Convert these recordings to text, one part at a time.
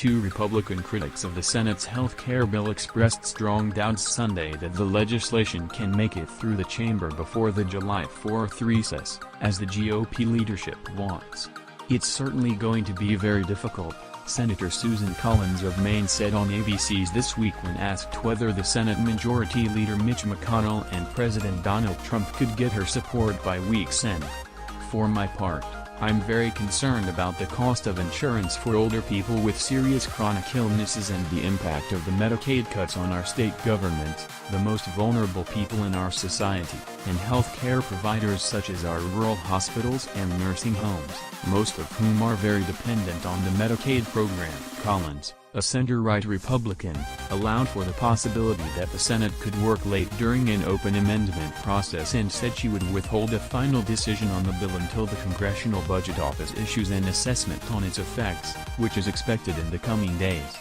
Two Republican critics of the Senate's health care bill expressed strong doubts Sunday that the legislation can make it through the chamber before the July 4th recess, as the GOP leadership wants. "It's certainly going to be very difficult," Senator Susan Collins of Maine said on ABC's This Week when asked whether the Senate Majority Leader Mitch McConnell and President Donald Trump could get her support by week's end. "For my part, I'm very concerned about the cost of insurance for older people with serious chronic illnesses and the impact of the Medicaid cuts on our state government, the most vulnerable people in our society, and health care providers such as our rural hospitals and nursing homes, most of whom are very dependent on the Medicaid program." Collins, a center-right Republican, allowed for the possibility that the Senate could work late during an open amendment process and said she would withhold a final decision on the bill until the Congressional Budget Office issues an assessment on its effects, which is expected in the coming days.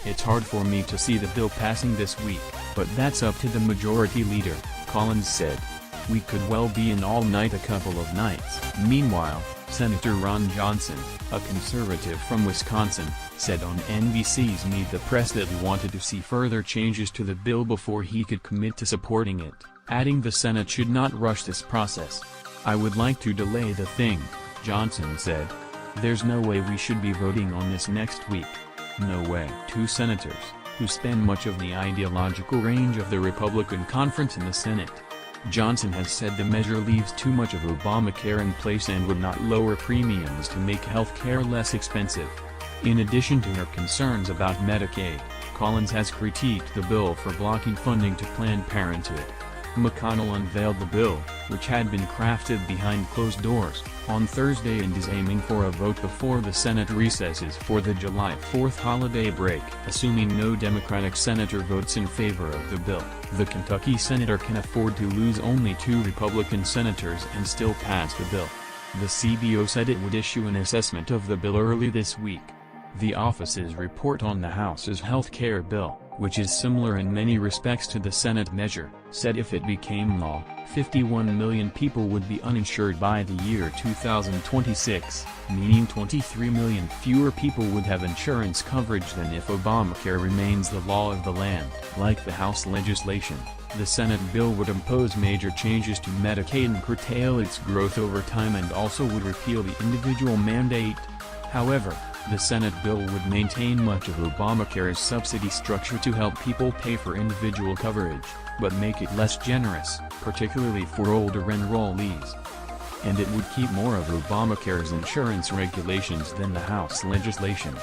"It's hard for me to see the bill passing this week, but that's up to the majority leader," Collins said. "We could well be in all night a couple of nights." Meanwhile, Senator Ron Johnson, a conservative from Wisconsin, said on NBC's Meet the Press that he wanted to see further changes to the bill before he could commit to supporting it, adding the Senate should not rush this process. "I would like to delay the thing," Johnson said. "There's no way we should be voting on this next week. No way." Two senators, who span much of the ideological range of the Republican conference in the Senate. Johnson has said the measure leaves too much of Obamacare in place and would not lower premiums to make health care less expensive. In addition to her concerns about Medicaid, Collins has critiqued the bill for blocking funding to Planned Parenthood. McConnell unveiled the bill, which had been crafted behind closed doors, on Thursday and is aiming for a vote before the Senate recesses for the July 4th holiday break. Assuming no Democratic senator votes in favor of the bill, the Kentucky senator can afford to lose only 2 Republican senators and still pass the bill. The CBO said it would issue an assessment of the bill early this week. The office's report on the House's health care bill, which is similar in many respects to the Senate measure, said if it became law, 51 million people would be uninsured by the year 2026, meaning 23 million fewer people would have insurance coverage than if Obamacare remains the law of the land. Like the House legislation, the Senate bill would impose major changes to Medicaid and curtail its growth over time and also would repeal the individual mandate. However, the Senate bill would maintain much of Obamacare's subsidy structure to help people pay for individual coverage, but make it less generous, particularly for older enrollees. And it would keep more of Obamacare's insurance regulations than the House legislation.